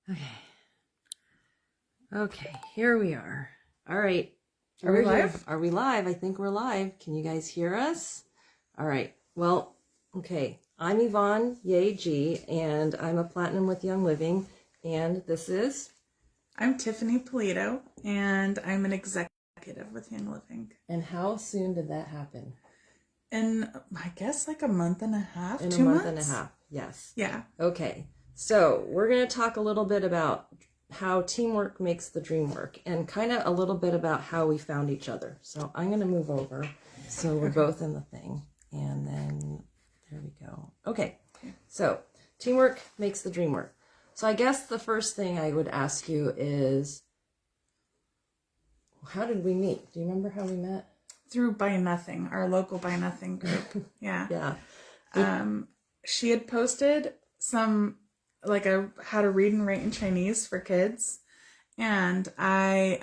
Okay. Okay, here we are. All right. Are we live? Are we live? I think we're live. Can you guys hear us? All right. Well, okay. I'm Yvonne, yay G, and I'm a platinum with Young Living. And this is? I'm Tiffany Pulido, and I'm an executive with Young Living. And how soon did that happen? In, I guess, like a month and a half, In 2 a month months? and a half, yes. Yeah. Okay. So we're going to talk a little bit about how teamwork makes the dream work and kind of a little bit about how we found each other. So I'm going to move over so we're both in the thing. And then there we go. Okay. So teamwork makes the dream work. So I guess the first thing I would ask you is, how did we meet? Do you remember how we met? Through Buy Nothing, our local Buy Nothing group. Yeah. Yeah. She had posted some, like a how to read and write in Chinese for kids. And I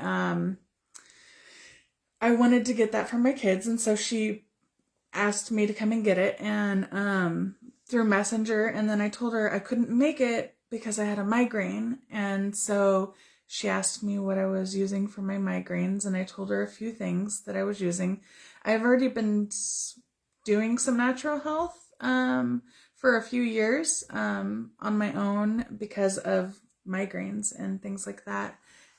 wanted to get that for my kids. And so she asked me to come and get it, and through Messenger. And then I told her I couldn't make it because I had a migraine. And so she asked me what I was using for my migraines, and I told her a few things that I was using. I've already been doing some natural health for a few years on my own because of migraines and things like that.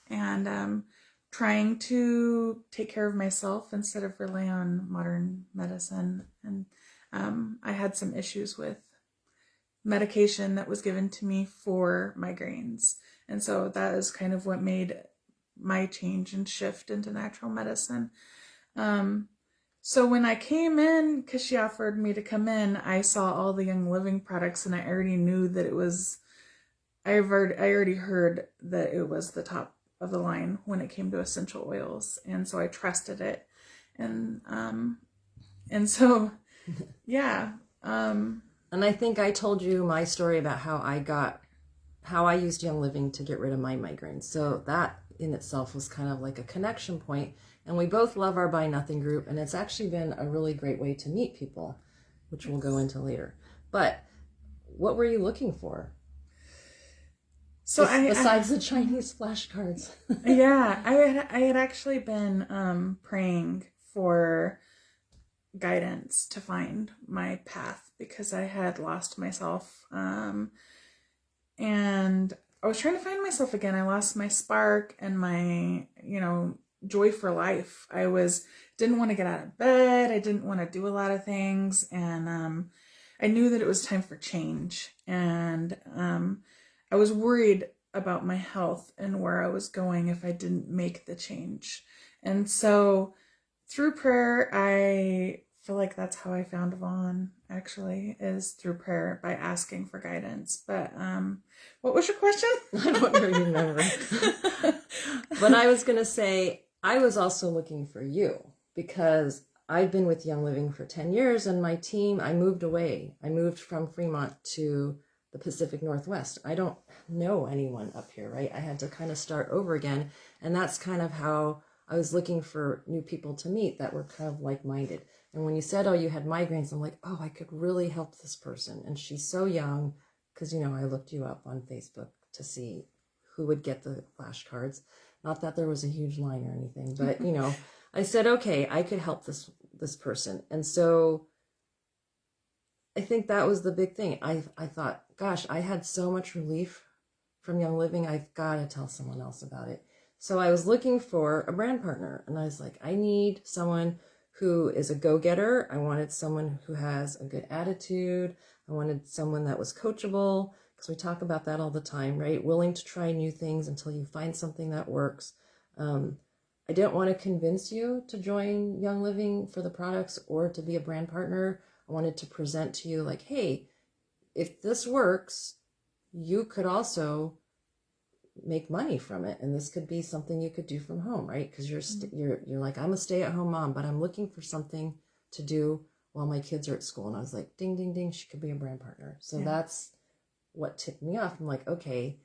And trying to take care of myself instead of rely on modern medicine. And I had some issues with medication that was given to me for migraines. And so that is kind of what made my change and shift into natural medicine. So when I came in, because she offered me to come in, I saw all the Young Living products, and I already knew that it was, I already heard that it was the top of the line when it came to essential oils. And so I trusted it. And so, yeah. And I think I told you my story about how I used Young Living to get rid of my migraines. So that in itself was kind of like a connection point. And we both love our Buy Nothing group, and it's actually been a really great way to meet people, which we'll go into later. But what were you looking for? So besides the Chinese flashcards. Yeah, I had actually been praying for guidance to find my path because I had lost myself, and I was trying to find myself again. I lost my spark and my, joy for life. Didn't want to get out of bed. I didn't want to do a lot of things, and I knew that it was time for change. And I was worried about my health and where I was going if I didn't make the change. And so through prayer, I feel like that's how I found Yvonne, actually, is through prayer, by asking for guidance. But what was your question? I don't really remember. But I was going to say, I was also looking for you because I've been with Young Living for 10 years, and my team, I moved away. I moved from Fremont to the Pacific Northwest. I don't know anyone up here, right? I had to kind of start over again. And that's kind of how I was looking for new people to meet that were kind of like-minded. And when you said, oh, you had migraines, I'm like, oh, I could really help this person. And she's so young, because, I looked you up on Facebook to see who would get the flashcards. Not that there was a huge line or anything, but, I said, okay, I could help this person. And so I think that was the big thing. I thought, gosh, I had so much relief from Young Living. I've got to tell someone else about it. So I was looking for a brand partner, and I was like, I need someone who is a go-getter. I wanted someone who has a good attitude. I wanted someone that was coachable, because we talk about that all the time, right? Willing to try new things until you find something that works. I didn't want to convince you to join Young Living for the products or to be a brand partner. I wanted to present to you like, hey, if this works, you could also make money from it, and this could be something you could do from home, right? Because you're like, I'm a stay-at-home mom, but I'm looking for something to do while my kids are at school. And I was like, ding, ding, ding, she could be a brand partner. So that's what tipped me off. I'm like, okay,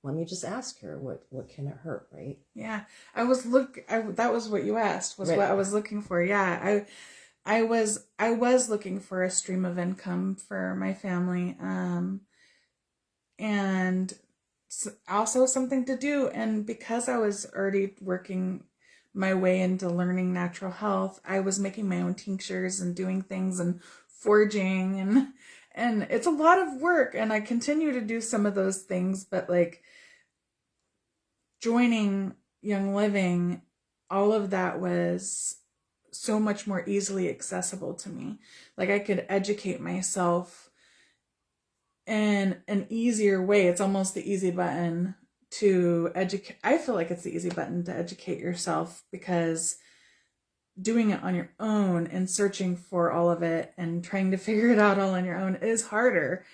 let me just ask her, what can it hurt, right? Yeah, that was what you asked, was right. What I was looking for. Yeah, I was looking for a stream of income for my family, and also something to do. And because I was already working my way into learning natural health, I was making my own tinctures and doing things and foraging, and it's a lot of work, and I continue to do some of those things, but like joining Young Living, all of that was so much more easily accessible to me. Like I could educate myself in an easier way. It's almost the easy button to educate. I feel like it's the easy button to educate yourself, because doing it on your own and searching for all of it and trying to figure it out all on your own is harder.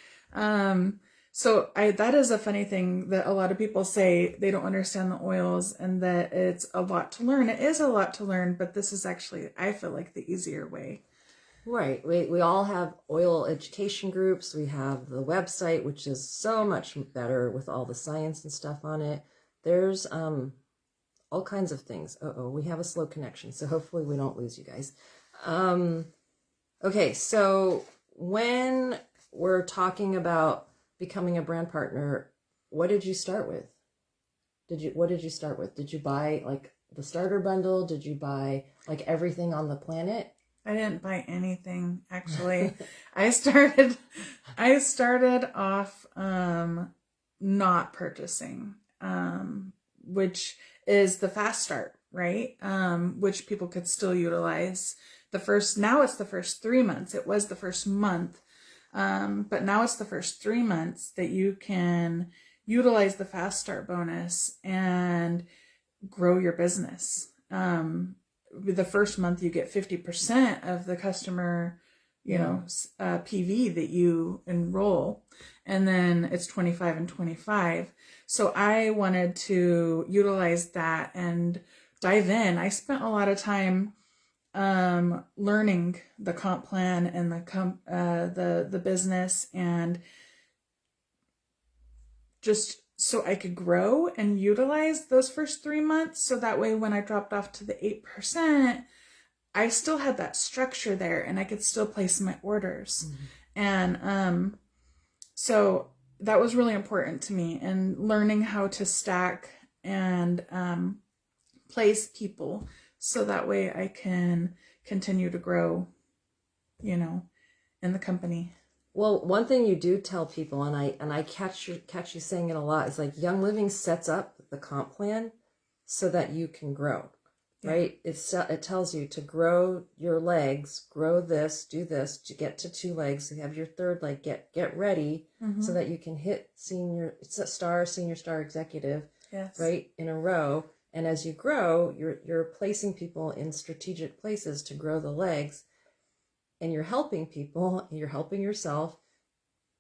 So that is a funny thing that a lot of people say they don't understand the oils and that it's a lot to learn. It is a lot to learn, but this is actually, I feel like, the easier way. Right. We all have oil education groups. We have the website, which is so much better with all the science and stuff on it. There's all kinds of things. We have a slow connection, so hopefully we don't lose you guys. Okay, so when we're talking about becoming a brand partner, what did you start with? What did you start with? Did you buy like the starter bundle? Did you buy like everything on the planet? I didn't buy anything, actually. I started off not purchasing, which is the fast start, right? Which people could still utilize. Now it's the first 3 months. It was the first month. But now it's the first 3 months that you can utilize the fast start bonus and grow your business. The first month you get 50% of the customer, PV that you enroll, and then it's 25 and 25. So I wanted to utilize that and dive in. I spent a lot of time learning the comp plan and the business, and just so I could grow and utilize those first 3 months. So that way, when I dropped off to the 8%, I still had that structure there and I could still place my orders. Mm-hmm. And so that was really important to me, and learning how to stack and place people, so that way I can continue to grow, in the company. Well, one thing you do tell people, and I catch you saying it a lot, is like Young Living sets up the comp plan so that you can grow, right? It tells you to grow your legs, grow this, do this, to get to 2 legs, you have your 3rd leg, get ready, mm-hmm. so that you can hit senior star, executive, yes. right, in a row. And as you grow, you're placing people in strategic places to grow the legs. And you're helping people, you're helping yourself.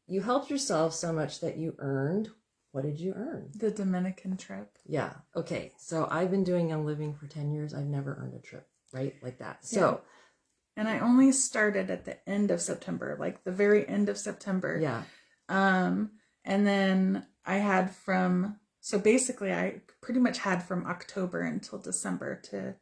You helped yourself so much that you earned, what did you earn? The Dominican trip. Yeah. Okay. So I've been doing Young Living for 10 years. I've never earned a trip, right? Like that. So. Yeah. And I only started at the end of September, like the very end of September. Yeah. And then I had so basically I pretty much had from October until December to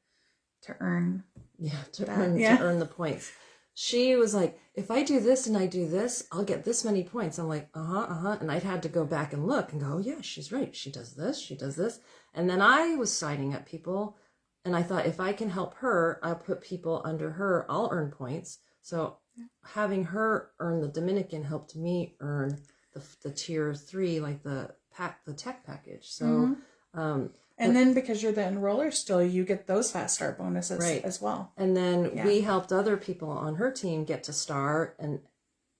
earn. Yeah. To earn the points. She was like, if I do this and I do this, I'll get this many points. I'm like, And I'd had to go back and look and go, oh, yeah, she's right. She does this. She does this. And then I was signing up people. And I thought, if I can help her, I'll put people under her. I'll earn points. So having her earn the Dominican helped me earn the tier 3, like the tech package. So, mm-hmm. And then because you're the enroller still, you get those fast start bonuses as well. And then we helped other people on her team get to start, and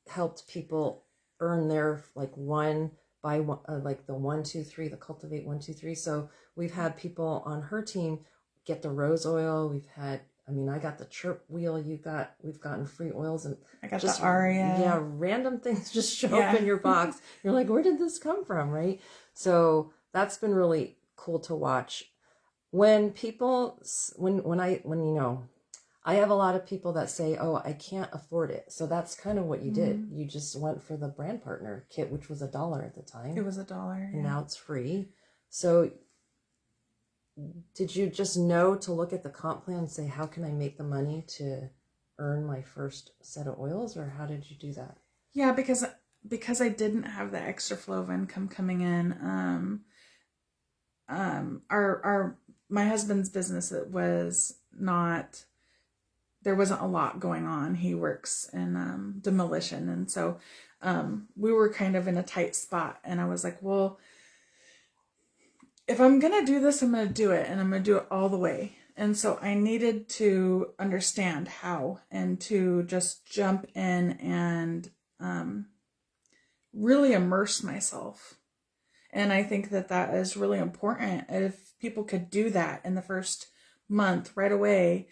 helped people earn their like 1 by 1, like the 1, 2, 3, the cultivate 1, 2, 3. So we've had people on her team get the rose oil. I got the chirp wheel. We've gotten free oils, and I got just the aria. Yeah, random things just show up in your box. You're like, where did this come from, right? So that's been really cool to watch. When people, I have a lot of people that say, oh, I can't afford it. So that's kind of what you did. You just went for the brand partner kit, which was $1 at the time. It was $1. And now it's free. So did you just know to look at the comp plan and say, how can I make the money to earn my first set of oils? Or how did you do that? Yeah, because because I didn't have the extra flow of income coming in, my husband's business, it was not, there wasn't a lot going on. He works in demolition. And so we were kind of in a tight spot. And I was like, well, if I'm going to do this, I'm going to do it. And I'm going to do it all the way. And so I needed to understand how and to just jump in and really immerse myself. And I think that that is really important. If people could do that in the first month right away,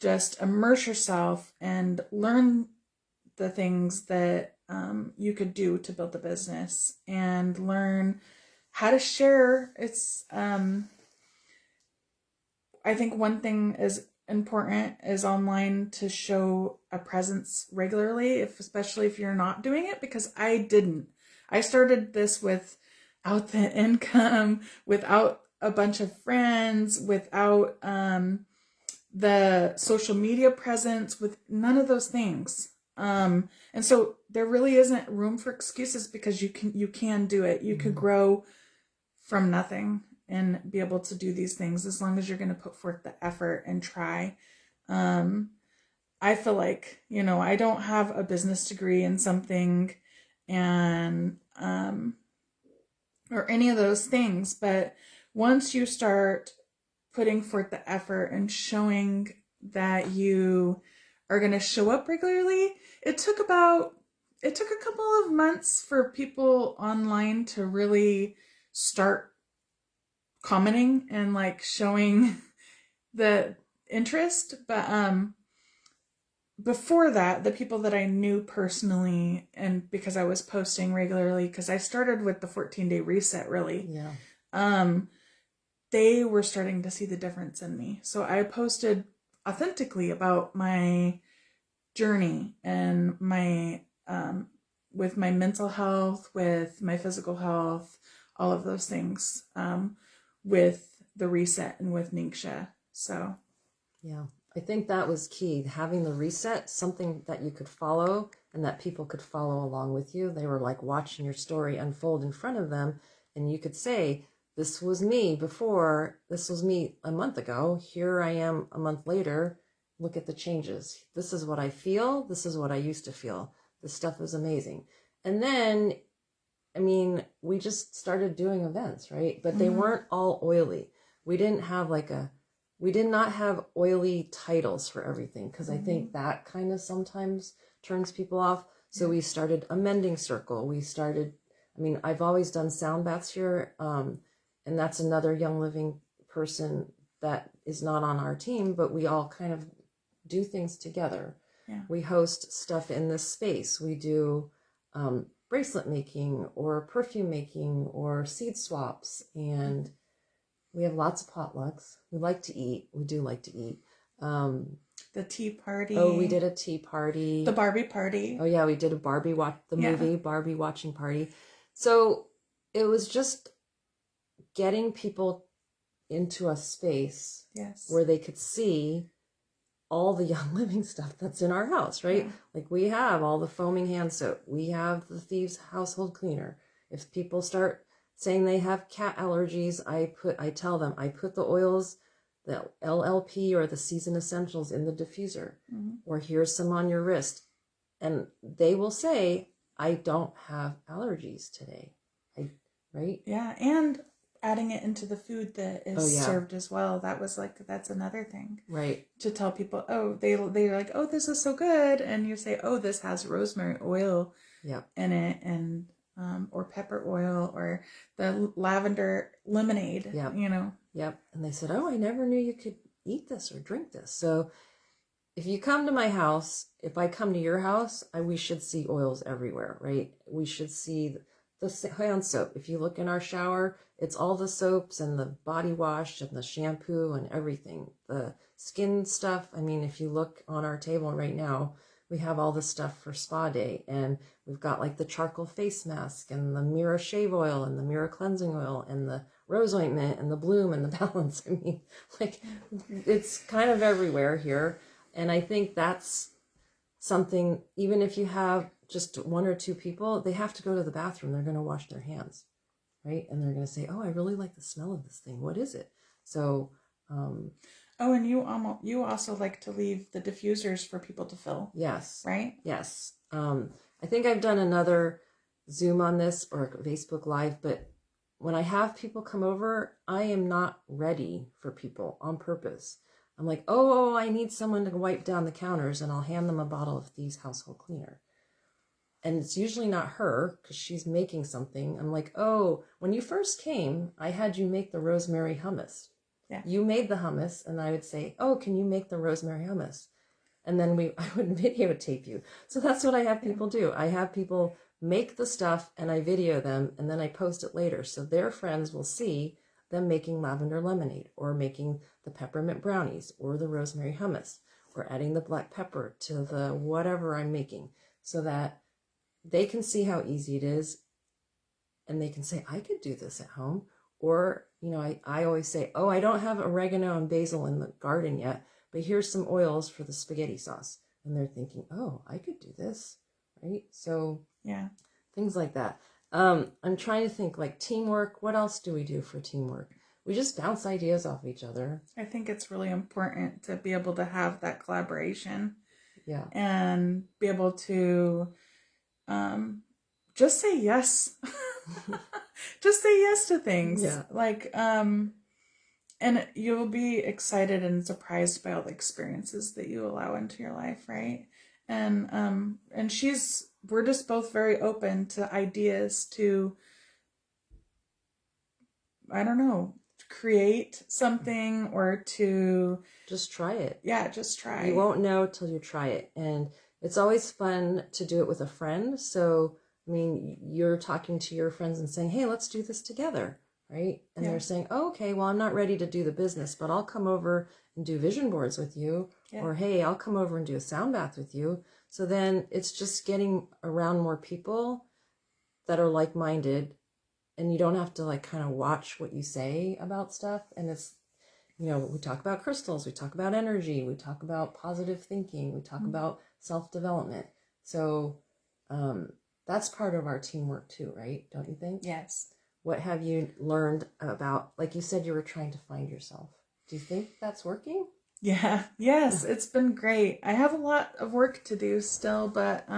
just immerse yourself and learn the things that you could do to build the business and learn how to share. It's, I think one thing is important is online to show a presence regularly, especially if you're not doing it, because I didn't. I started this without the income, without a bunch of friends, without the social media presence, with none of those things. And so there really isn't room for excuses, because you can do it. You could grow from nothing and be able to do these things as long as you're going to put forth the effort and try. I feel like, I don't have a business degree in something and or any of those things, but once you start putting forth the effort and showing that you are going to show up regularly, it took a couple of months for people online to really start commenting and like showing the interest. But before that, the people that I knew personally, and because I was posting regularly, because I started with the 14-day reset really, they were starting to see the difference in me. So I posted authentically about my journey and my with my mental health, with my physical health, all of those things, with the reset and with Ningxia. So yeah, I think that was key, having the reset, something that you could follow and that people could follow along with you. They were like watching your story unfold in front of them, and you could say, this was me before, this was me a month ago, here I am a month later, look at the changes. This is what I feel, this is what I used to feel. This stuff is amazing. And then, I mean, we just started doing events, right? But they weren't all oily. We did not have oily titles for everything, because I think that kind of sometimes turns people off. So we started a mending circle. I've always done sound baths here. And that's another Young Living person that is not on our team, but we all kind of do things together. Yeah. We host stuff in this space. We do bracelet making or perfume making or seed swaps, and we have lots of potlucks. We like to eat. We do like to eat. The tea party. Oh, we did a tea party. The Barbie party. Oh yeah, we did a movie Barbie watching party. So it was just getting people into a space where they could see all the Young Living stuff that's in our house, right? Yeah. Like we have all the foaming hand soap. We have the Thieves household cleaner. If people start saying they have cat allergies, I tell them, I put the oils, the LLP or the Season Essentials in the diffuser, or here's some on your wrist. And they will say, I don't have allergies today. Right? Yeah. And adding it into the food that is served as well. That's another thing. Right. To tell people, they're like, oh, this is so good. And you say, oh, this has rosemary oil in it, and or pepper oil, or the lavender lemonade, Yep. And they said, oh, I never knew you could eat this or drink this. So if you come to my house, if I come to your house, we should see oils everywhere, right? We should see the hand soap. If you look in our shower, it's all the soaps and the body wash and the shampoo and everything. The skin stuff. I mean, if you look on our table right now, we have all the stuff for spa day, and we've got like the charcoal face mask and the Mira shave oil and the Mira cleansing oil and the rose ointment and the bloom and the balance. I mean, like it's kind of everywhere here. And I think that's something, even if you have just one or two people, they have to go to the bathroom. They're going to wash their hands, right? And they're going to say, oh, I really like the smell of this thing. What is it? So, oh, and you also like to leave the diffusers for people to fill. yes. Right? Yes. I think I've done another Zoom on this or Facebook Live, but when I have people come over, I am not ready for people on purpose. I'm like, oh, I need someone to wipe down the counters, and I'll hand them a bottle of Thieves Household Cleaner. And it's usually not her because she's making something. I'm like, oh, when you first came, I had you make the rosemary hummus. Yeah. You made the hummus, and I would say, oh, can you make the rosemary hummus? And then I would videotape you. So that's what I have people do. I have people make the stuff and I video them and then I post it later. So their friends will see them making lavender lemonade or making the peppermint brownies or the rosemary hummus or adding the black pepper to the whatever I'm making, so that they can see how easy it is and they can say, I could do this at home. Or, I always say, oh, I don't have oregano and basil in the garden yet, but here's some oils for the spaghetti sauce. And they're thinking, oh, I could do this, right? So yeah, things like that. I'm trying to think, like, teamwork. What else do we do for teamwork? We just bounce ideas off each other. I think it's really important to be able to have that collaboration. Yeah. And be able to just say yes. Just say yes to things. Yeah. Like, and you'll be excited and surprised by all the experiences that you allow into your life, right? And we're just both very open to ideas to, I don't know, create something or to just try it. Yeah, just try. You won't know till you try it. And it's always fun to do it with a friend. So, I mean, you're talking to your friends and saying, hey, let's do this together, right? And they're saying, oh, okay, well, I'm not ready to do the business, but I'll come over and do vision boards with you. Yeah. Or, hey, I'll come over and do a sound bath with you. So then it's just getting around more people that are like-minded, and you don't have to like kind of watch what you say about stuff. And it's, we talk about crystals, we talk about energy, we talk about positive thinking, we talk about self-development. So that's part of our teamwork too, right? Don't you think? Yes. What have you learned about, like you said, you were trying to find yourself. Do you think that's working? Yeah. Yes, it's been great. I have a lot of work to do still, but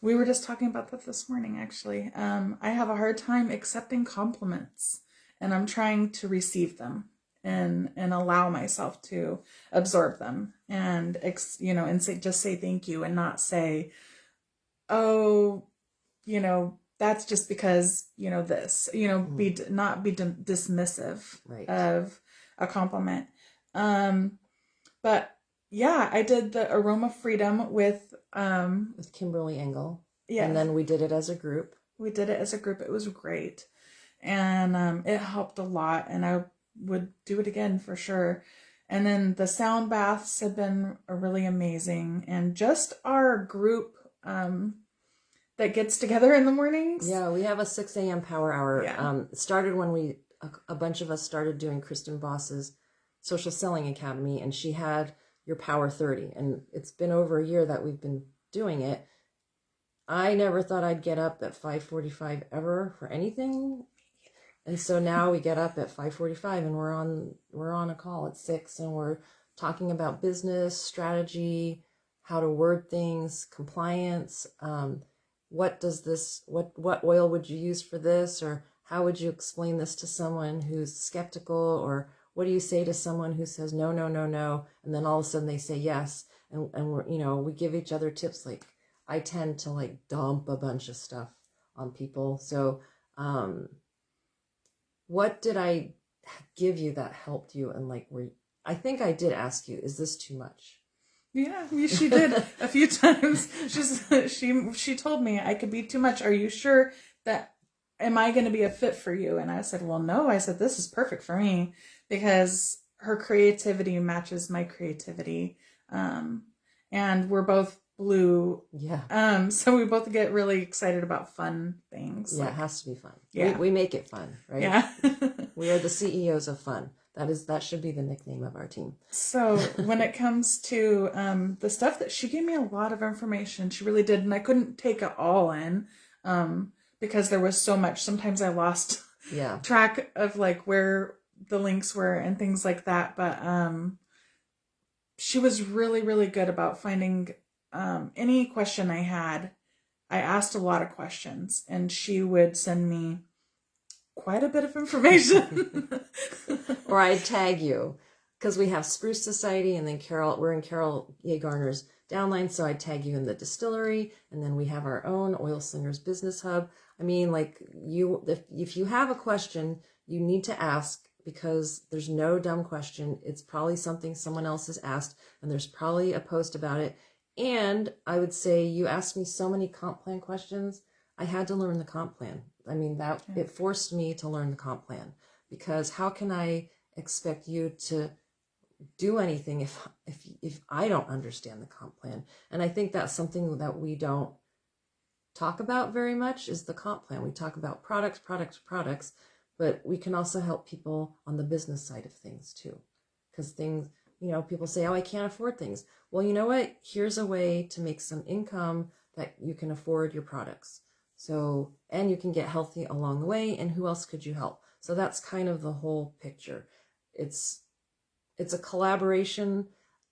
we were just talking about that this morning, actually. I have a hard time accepting compliments, and I'm trying to receive them and allow myself to absorb them and, just say thank you and not say, oh, that's just because, this, not be dismissive of a compliment. But yeah, I did the Aroma Freedom with Kimberly Engel. Yeah. And then we did it as a group. We did it as a group. It was great. And it helped a lot. And I would do it again for sure. And then the sound baths have been really amazing. And just our group that gets together in the mornings. Yeah, we have a 6 a.m. power hour. Yeah. It started when a bunch of us started doing Kristen Voss's Social Selling Academy, and she had your Power 30. And it's been over a year that we've been doing it. I never thought I'd get up at 5:45 ever for anything. And so now we get up at 5:45 and we're on a call at 6 and we're talking about business, strategy, how to word things, compliance, what oil would you use for this, or how would you explain this to someone who's skeptical, or what do you say to someone who says no, no, no, no, and then all of a sudden they say yes, and we're, we give each other tips. Like, I tend to like dump a bunch of stuff on people. So what did I give you that helped you? And like, I think I did ask you, is this too much? Yeah, she did a few times. She told me I could be too much. Are you sure that, am I going to be a fit for you? And I said, well, no. I said, this is perfect for me because her creativity matches my creativity. And we're both blue. Yeah. So we both get really excited about fun things. Yeah, it has to be fun. Yeah. We make it fun, right? Yeah. We are the CEOs of fun. That should be the nickname of our team. So when it comes to the stuff that she gave me a lot of information, she really did, and I couldn't take it all in because there was so much. Sometimes I lost track of like where the links were and things like that. But she was really, really good about finding any question I had. I asked a lot of questions, and she would send me quite a bit of information. Or I'd tag you, because we have Spruce Society, and then we're in Carol A. Garner's downline, so I'd tag you in the distillery, and then we have our own Oil Slingers Business Hub. I mean, like, if you have a question, you need to ask, because there's no dumb question. It's probably something someone else has asked, and there's probably a post about it. And I would say, you asked me so many comp plan questions, I had to learn the comp plan. I mean, it forced me to learn the comp plan, because how can I expect you to do anything if I don't understand the comp plan? And I think that's something that we don't talk about very much, is the comp plan. We talk about products, but we can also help people on the business side of things too. Because things, people say, oh, I can't afford things. Well, you know what? Here's a way to make some income that you can afford your products. So, and you can get healthy along the way, and who else could you help? So that's kind of the whole picture. It's a collaboration,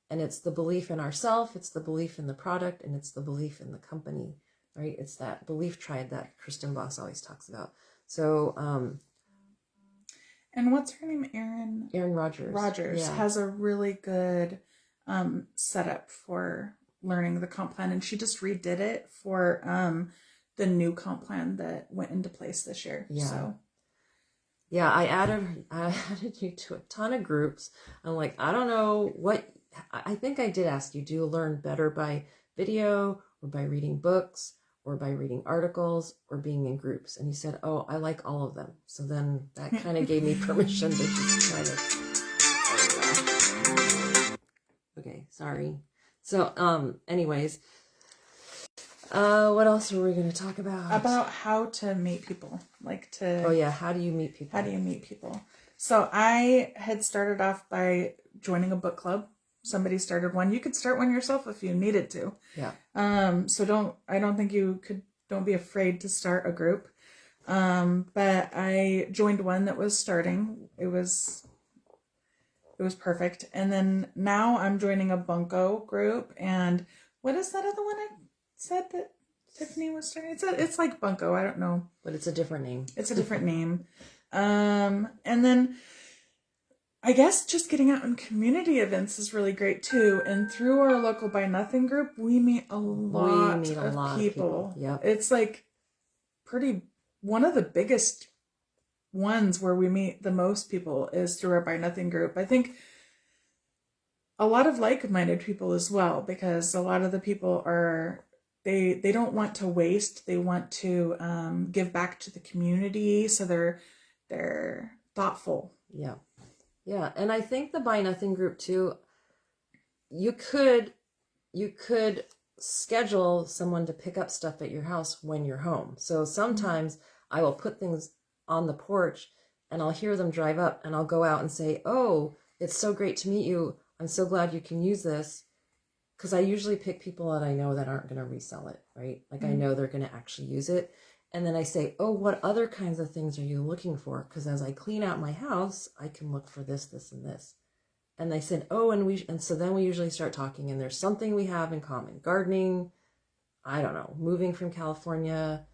and it's the belief in ourselves, it's the belief in the product, and it's the belief in the company, right? It's that belief triad that Kristen Boss always talks about. So, and what's her name? Erin Rogers has a really good setup for learning the comp plan, and she just redid it for the new comp plan that went into place this year. Yeah, I added you to a ton of groups. I'm like, I don't know what, I think I did ask you, do you learn better by video or by reading books or by reading articles or being in groups? And you said, oh, I like all of them. So then that kind of gave me permission to just try to, okay, sorry. So, anyways, what else are we going to talk about? About how to meet people. Oh yeah, how do you meet people? How do you meet people? So I had started off by joining a book club. Somebody started one. You could start one yourself if you needed to. Yeah. So don't be afraid to start a group. But I joined one that was starting. It was perfect. And then now I'm joining a bunco group. And what is that other one I said that Tiffany was starting? It's like bunco. I don't know. But it's a different name. It's a different name. And then I guess just getting out in community events is really great too. And through our local Buy Nothing group, we meet a lot of people. Yep. It's like one of the biggest ones where we meet the most people is through our Buy Nothing group. I think a lot of like-minded people as well, because a lot of the people they don't want to waste. They want to give back to the community. So they're thoughtful. Yeah. Yeah. And I think the Buy Nothing group too, you could schedule someone to pick up stuff at your house when you're home. So sometimes I will put things on the porch and I'll hear them drive up and I'll go out and say, oh, it's so great to meet you. I'm so glad you can use this. Because I usually pick people that I know that aren't going to resell it, right? Like I know they're going to actually use it. And then I say, oh, what other kinds of things are you looking for? Because as I clean out my house, I can look for this, this, and this. And they said, oh, and so then we usually start talking, and there's something we have in common. Gardening, I don't know, moving from California,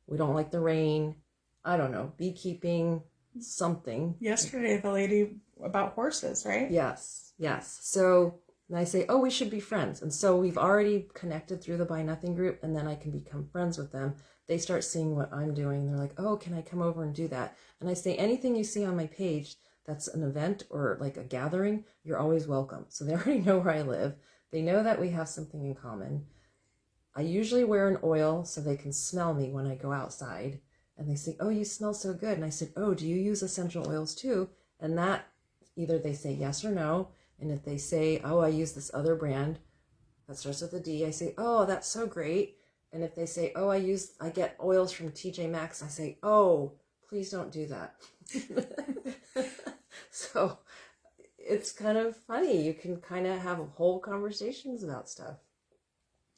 we don't like the rain, I don't know, beekeeping, something. Yesterday, the lady about horses, right? Yes. So and I say, oh, we should be friends. And so we've already connected through the Buy Nothing group, and then I can become friends with them. They start seeing what I'm doing. They're like, oh, can I come over and do that? And I say, anything you see on my page that's an event or like a gathering, you're always welcome. So they already know where I live. They know that we have something in common. I usually wear an oil so they can smell me when I go outside. And they say, oh, you smell so good. And I said, oh, do you use essential oils too? And that either they say yes or no. And if they say, oh, I use this other brand that starts with a D, I say, oh, that's so great. And if they say, oh, I get oils from TJ Maxx, I say, oh, please don't do that. So it's kind of funny. You can kind of have whole conversations about stuff.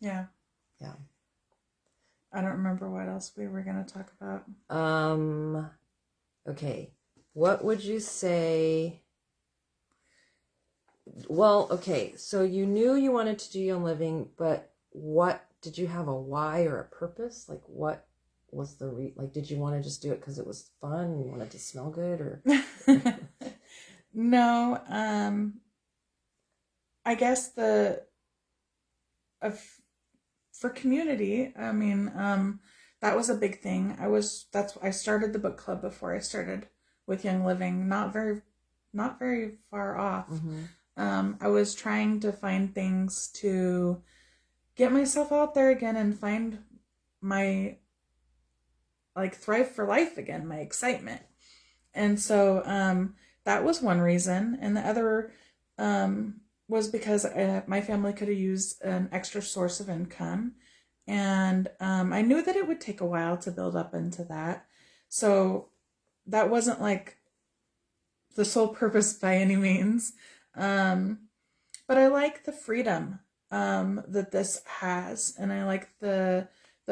Yeah. Yeah. I don't remember what else we were going to talk about. Okay. What would you say? Well, okay. So you knew you wanted to do Young Living, but what did you have a why or a purpose? Like what was the like did you want to just do it because it was fun? You wanted to smell good or No, I guess for community, I mean, that was a big thing. I started the book club before I started with Young Living, not very far off. I was trying to find things to get myself out there again and find my, like, thrive for life again, my excitement. And so that was one reason. And the other was because my family could have used an extra source of income. And I knew that it would take a while to build up into that. So that wasn't like the sole purpose by any means. But I like the freedom that this has. And I like the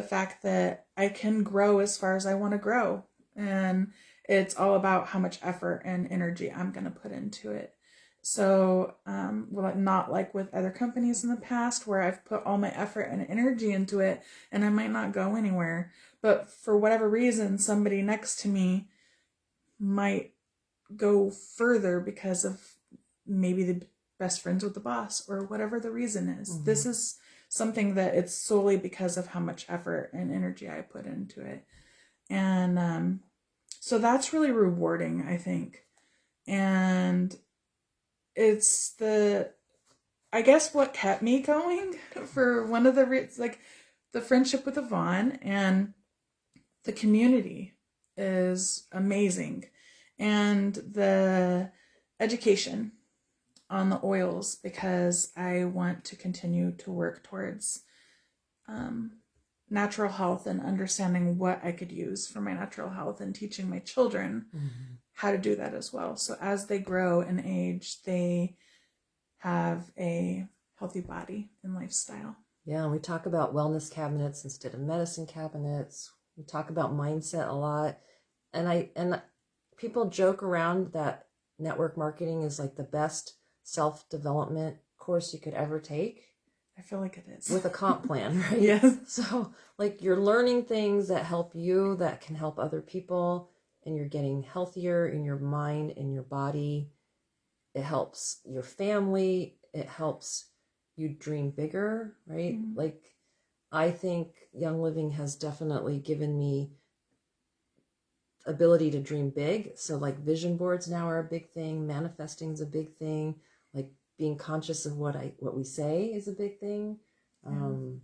fact that I can grow as far as I want to grow. And it's all about how much effort and energy I'm going to put into it. So, not like with other companies in the past where I've put all my effort and energy into it and I might not go anywhere. But for whatever reason, somebody next to me might go further because of maybe the best friends with the boss or whatever the reason is. This is something that it's solely because of how much effort and energy I put into it. And so that's really rewarding, I think. And it's I guess what kept me going for one of the, like the friendship with Yvonne and the community is amazing. And the education on the oils, because I want to continue to work towards natural health and understanding what I could use for my natural health and teaching my children how to do that as well. So as they grow and age, they have a healthy body and lifestyle. Yeah, and we talk about wellness cabinets instead of medicine cabinets. We talk about mindset a lot. And people joke around that network marketing is like the best self-development course you could ever take. I feel like it is. With a comp plan, right? Yes. So, like, you're learning things that help you, that can help other people, and you're getting healthier in your mind and your body. It helps your family. It helps you dream bigger, right? Like, I think Young Living has definitely given me ability to dream big. So, like, vision boards now are a big thing. Manifesting is a big thing. Like, being conscious of what we say is a big thing, and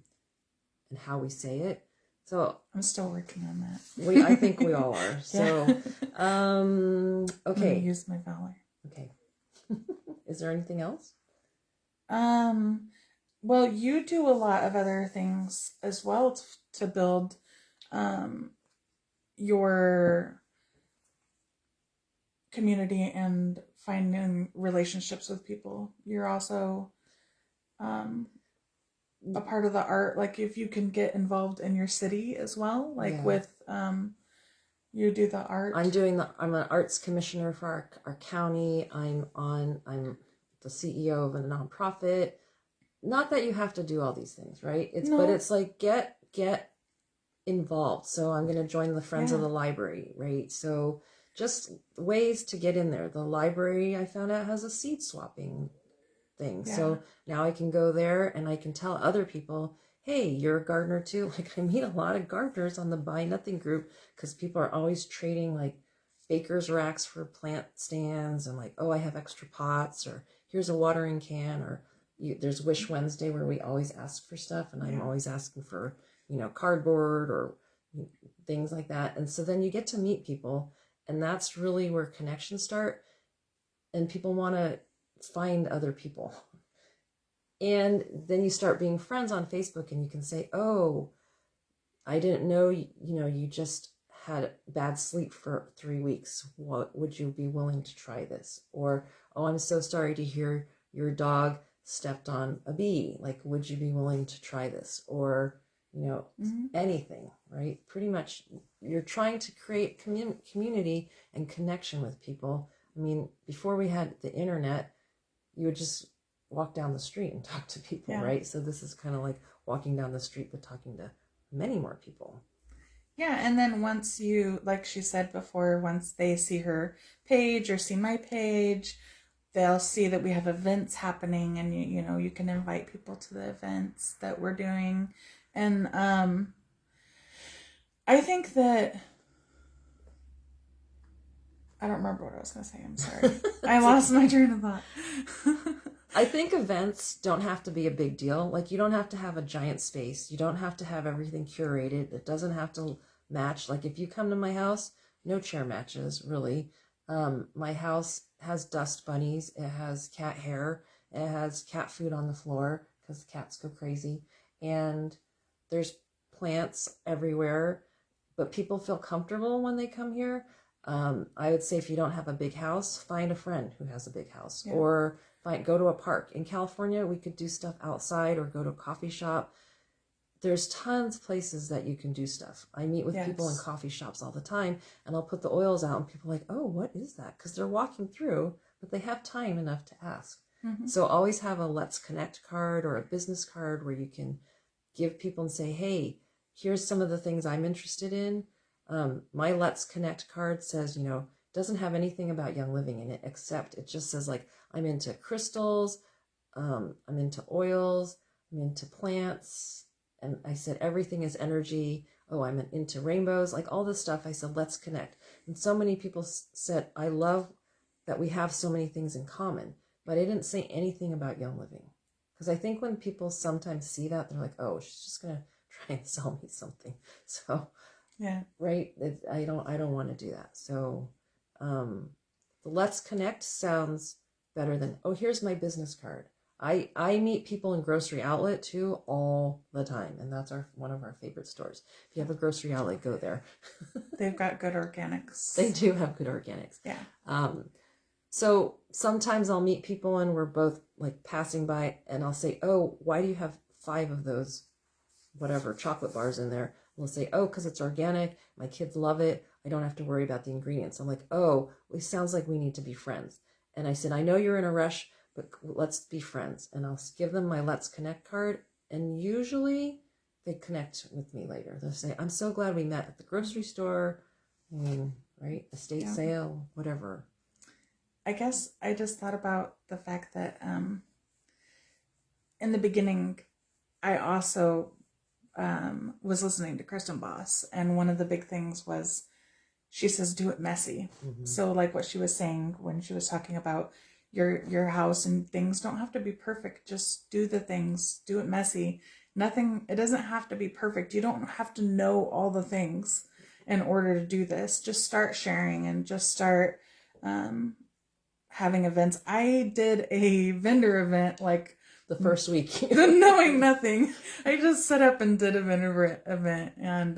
how we say it. So I'm still working on that. I think we all are. So, okay. I'm gonna use my valor. Okay. Is there anything else? Well, you do a lot of other things as well to build, your community and finding relationships with people. You're also a part of the art, like if you can get involved in your city as well, like with you do the art. I'm an arts commissioner for our county. I'm the CEO of a nonprofit. Not that you have to do all these things, right? But it's like get involved. So I'm going to join the Friends of the Library, right? So just ways to get in there. The library, I found out, has a seed swapping thing. Yeah. So now I can go there and I can tell other people, hey, you're a gardener too. Like, I meet a lot of gardeners on the Buy Nothing group because people are always trading like baker's racks for plant stands and like, oh, I have extra pots, or here's a watering can, or there's Wish Wednesday where we always ask for stuff, and I'm always asking for, cardboard or things like that. And so then you get to meet people, and that's really where connections start, and people want to find other people. And then you start being friends on Facebook, and you can say, oh, I didn't know, you just had bad sleep for 3 weeks. What would you be willing to try this? Or, oh, I'm so sorry to hear your dog stepped on a bee. Like, would you be willing to try this? Or, anything, right? Pretty much you're trying to create community and connection with people. I mean, before we had the internet, you would just walk down the street and talk to people, right? So this is kind of like walking down the street, but talking to many more people. Yeah, and then once you, like she said before, once they see her page or see my page, they'll see that we have events happening, and you can invite people to the events that we're doing. And I think that I don't remember what I was going to say. I'm sorry. I lost my train of thought. I think events don't have to be a big deal. Like, you don't have to have a giant space. You don't have to have everything curated. It doesn't have to match. Like, if you come to my house, no chair matches, really. My house has dust bunnies. It has cat hair. It has cat food on the floor because the cats go crazy. And there's plants everywhere. But people feel comfortable when they come here. I would say if you don't have a big house, find a friend who has a big house. Yeah. Or go to a park. In California, we could do stuff outside or go to a coffee shop. There's tons of places that you can do stuff. I meet with people in coffee shops all the time, and I'll put the oils out, and people are like, oh, what is that? Because they're walking through, but they have time enough to ask. Mm-hmm. So always have a Let's Connect card or a business card where you can give people and say, hey, here's some of the things I'm interested in. My Let's Connect card says, doesn't have anything about Young Living in it, except it just says, like, I'm into crystals, I'm into oils, I'm into plants, and I said everything is energy. Oh, I'm into rainbows, like all this stuff. I said, let's connect. And so many people said, I love that we have so many things in common, but I didn't say anything about Young Living. Because I think when people sometimes see that, they're like, oh, she's just going to try and sell me something. So, yeah, right. I don't want to do that. So, the Let's Connect sounds better than, oh, here's my business card. I meet people in grocery outlet too all the time, and that's one of our favorite stores. If you have a grocery outlet, go there. They've got good organics. They do have good organics. Yeah. So sometimes I'll meet people and we're both like passing by, and I'll say, oh, why do you have 5 of those whatever chocolate bars in there? And they'll say, oh, because it's organic. My kids love it. I don't have to worry about the ingredients. I'm like, oh, it sounds like we need to be friends. And I said, I know you're in a rush, but let's be friends. And I'll give them my Let's Connect card. And usually they connect with me later. They'll say, I'm so glad we met at the grocery store. I mean, right? Estate sale, whatever. I guess I just thought about the fact that in the beginning, I also was listening to Kristen Boss. And one of the big things was, she says, do it messy. Mm-hmm. So like what she was saying when she was talking about your house, and things don't have to be perfect. Just do the things, do it messy. It doesn't have to be perfect. You don't have to know all the things in order to do this. Just start sharing and just start having events. I did a vendor event like the first week, knowing nothing. I just set up and did a vendor event, and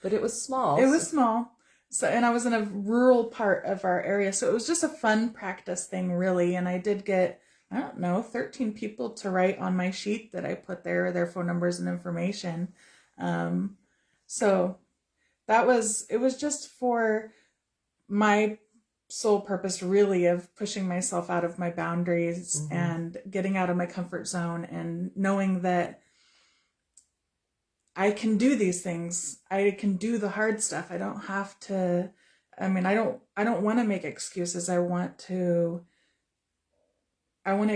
but it was small. It was small. So, and I was in a rural part of our area, so it was just a fun practice thing, really. And I did get, 13 people to write on my sheet that I put there, their phone numbers and information. So it was just for my sole purpose, really, of pushing myself out of my boundaries and getting out of my comfort zone, and knowing that I can do these things. I can do the hard stuff. I don't have to, I don't want to make excuses. I want to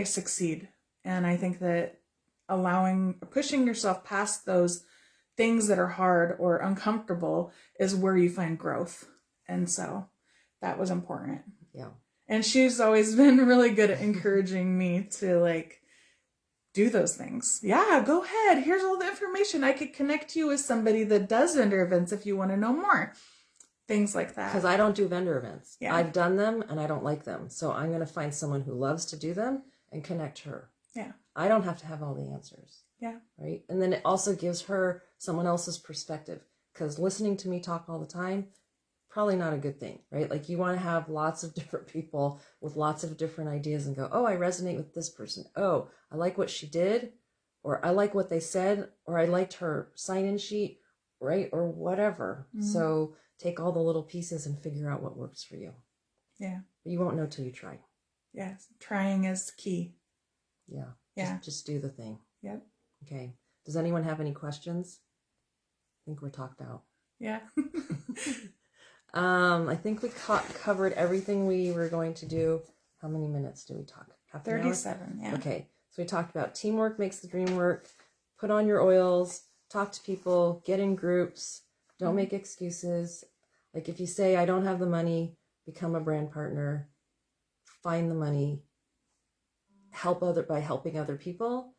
succeed. And I think that pushing yourself past those things that are hard or uncomfortable is where you find growth. And so that was important. Yeah. And she's always been really good at encouraging me to do those things. Yeah, go ahead. Here's all the information. I could connect you with somebody that does vendor events if you want to know more. Things like that. Because I don't do vendor events. Yeah. I've done them and I don't like them. So I'm going to find someone who loves to do them and connect her. Yeah. I don't have to have all the answers. Yeah. Right. And then it also gives her someone else's perspective. Because listening to me talk all the time probably not a good thing, right? Like you want to have lots of different people with lots of different ideas and go, oh, I resonate with this person. Oh, I like what she did, or I like what they said, or I liked her sign-in sheet, right? Or whatever. So take all the little pieces and figure out what works for you. Yeah. But you won't know till you try. Yes. Trying is key. Yeah. Yeah. Just do the thing. Yep. Okay. Does anyone have any questions? I think we're talked out. Yeah. I think we covered everything we were going to do. How many minutes do we talk? Half an hour? 37, yeah. Okay. So we talked about teamwork makes the dream work. Put on your oils. Talk to people. Get in groups. Don't make excuses. Like if you say, I don't have the money, become a brand partner. Find the money. Help by helping other people.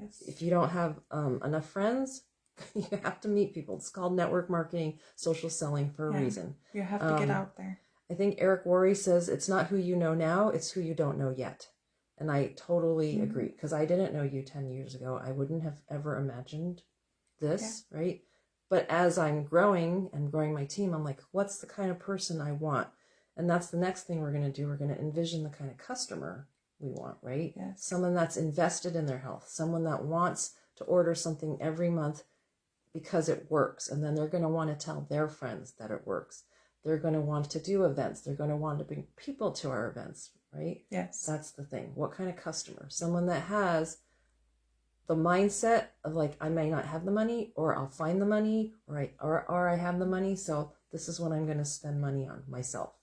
Yes. If you don't have enough friends, you have to meet people. It's called network marketing, social selling for a reason. You have to get out there. I think Eric Worre says it's not who you know now, it's who you don't know yet. And I totally agree, because I didn't know you 10 years ago. I wouldn't have ever imagined this, right? But as I'm growing and growing my team, I'm like, what's the kind of person I want? And that's the next thing we're going to do. We're going to envision the kind of customer we want, right? Yes. Someone that's invested in their health, someone that wants to order something every month because it works. And then they're going to want to tell their friends that it works. They're going to want to do events. They're going to want to bring people to our events, right? Yes. That's the thing. What kind of customer? Someone that has the mindset of like, I may not have the money, or I'll find the money, or I have the money. So this is what I'm going to spend money on myself,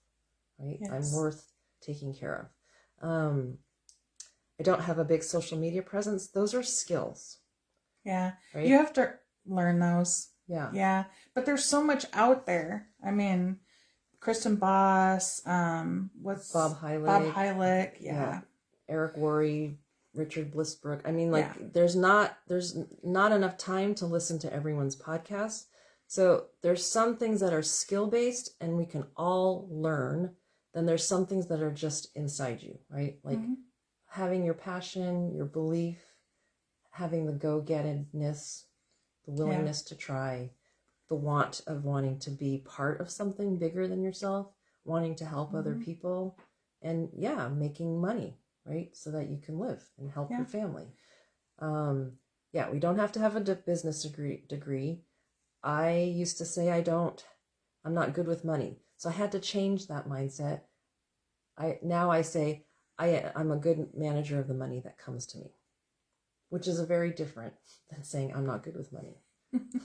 right? Yes. I'm worth taking care of. I don't have a big social media presence. Those are skills. Yeah. Right? You have to learn those. Yeah. Yeah. But there's so much out there. I mean, Kristen Boss, what's Bob Heilig. Bob Heilig. Yeah. Eric Worre, Richard Blissbrook. I mean, like there's not enough time to listen to everyone's podcast. So there's some things that are skill based and we can all learn. Then there's some things that are just inside you, right? Like having your passion, your belief, having the go-gettedness, the willingness to try, the want of wanting to be part of something bigger than yourself, wanting to help other people, and making money, right? So that you can live and help your family. We don't have to have a business degree. I used to say I'm not good with money. So I had to change that mindset. Now I say I'm a good manager of the money that comes to me, which is a very different than saying I'm not good with money.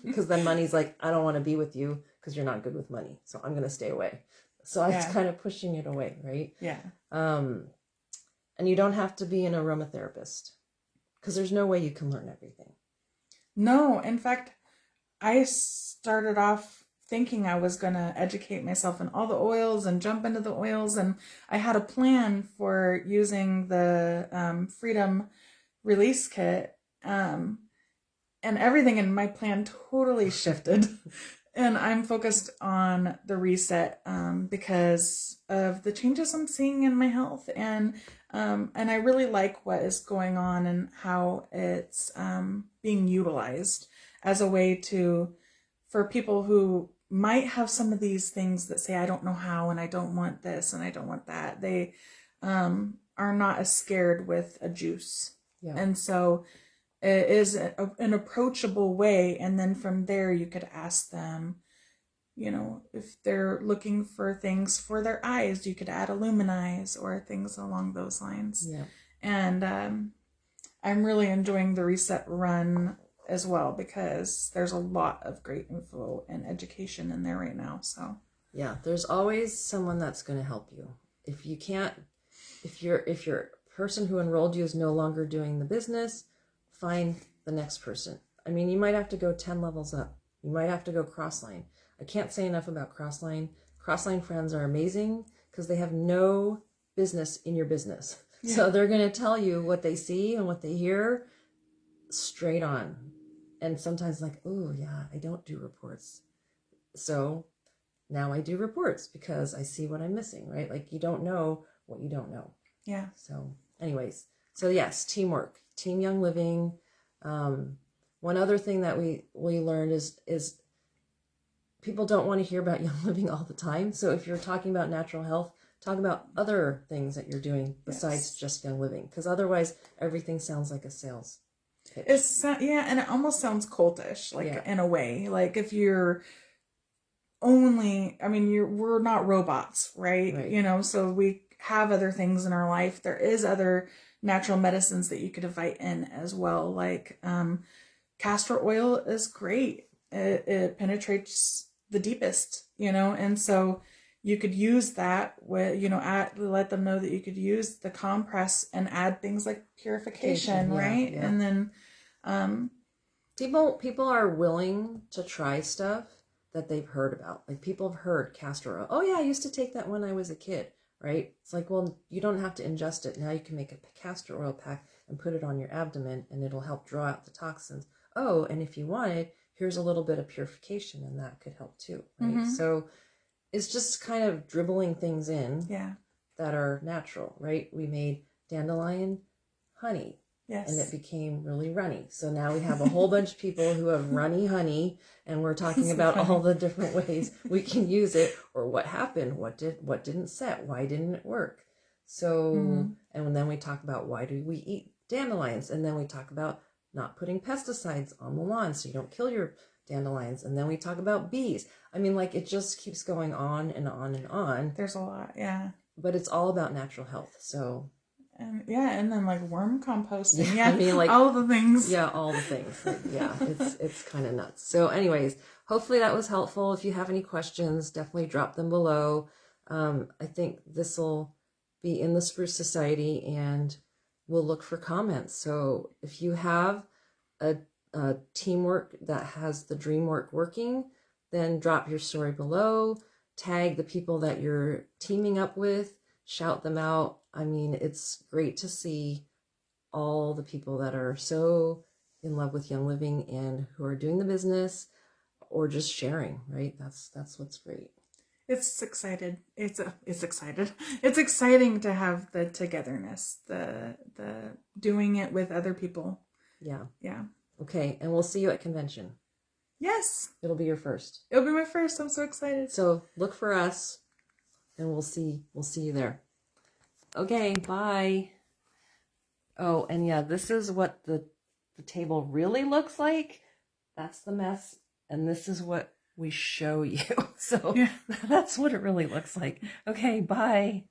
Because then money's like, I don't want to be with you because you're not good with money. So I'm going to stay away. So I was kind of pushing it away, right? Yeah. And you don't have to be an aromatherapist because there's no way you can learn everything. No, in fact, I started off thinking I was going to educate myself in all the oils and jump into the oils. And I had a plan for using the Freedom Release Kit. And everything in my plan totally shifted. And I'm focused on the reset because of the changes I'm seeing in my health. And I really like what is going on and how it's being utilized as a way for people who might have some of these things that say, I don't know how, and I don't want this, and I don't want that. They are not as scared with a juice. Yeah. And so it is an approachable way. And then from there, you could ask them, if they're looking for things for their eyes, you could add Illuminize or things along those lines. Yeah. And I'm really enjoying the reset run as well, because there's a lot of great info and education in there right now. So yeah, there's always someone that's going to help you. If your person who enrolled you is no longer doing the business, find the next person. I mean, you might have to go 10 levels up. You might have to go Crossline. I can't say enough about Crossline. Crossline friends are amazing because they have no business in your business. Yeah. So they're going to tell you what they see and what they hear straight on. And sometimes like, oh yeah, I don't do reports. So now I do reports because I see what I'm missing, right? Like you don't know what you don't know. Yeah. So anyways, so yes, teamwork, Team Young Living. One other thing that we learned is people don't want to hear about Young Living all the time. So if you're talking about natural health, talk about other things that you're doing besides just Young Living, because otherwise everything sounds like a sales pitch. And it almost sounds cultish, like in a way. Like if you're only, I mean, we're not robots, right? You know, so we have other things in our life. There is other natural medicines that you could invite in as well. Like castor oil is great. It penetrates the deepest, you know, and so you could use that with, you know, let them know that you could use the compress and add things like purification, right? Yeah. And then people are willing to try stuff that they've heard about. Like people have heard castor oil. Oh yeah, I used to take that when I was a kid, right? It's like, well, you don't have to ingest it. Now you can make a castor oil pack and put it on your abdomen and it'll help draw out the toxins. Oh, and if you wanted, here's a little bit of purification and that could help too, right? So it's just kind of dribbling things in that are natural, right? We made dandelion honey. Yes. And it became really runny. So now we have a whole bunch of people who have runny honey, and we're talking about all the different ways we can use it, or what happened, what didn't set, why didn't it work. So, and then we talk about why do we eat dandelions, and then we talk about not putting pesticides on the lawn so you don't kill your dandelions, and then we talk about bees. I mean, like, it just keeps going on and on and on. There's a lot, yeah. But it's all about natural health, so... And then like worm composting. I mean, like all the things. Yeah, all the things. Yeah, it's kind of nuts. So anyways, hopefully that was helpful. If you have any questions, definitely drop them below. I think this will be in the Spruce Society and we'll look for comments. So if you have a teamwork that has the dream work working, then drop your story below, tag the people that you're teaming up with, shout them out. I mean, it's great to see all the people that are so in love with Young Living and who are doing the business or just sharing, right? That's what's great. It's excited. It's excited. It's exciting to have the togetherness, the doing it with other people. Yeah. Yeah. Okay, and we'll see you at convention. Yes. It'll be your first. It'll be my first. I'm so excited. So look for us and we'll see you there. Okay, bye. Oh, and yeah, this is what the table really looks like. That's the mess. And this is what we show you. So that's what it really looks like. Okay, bye.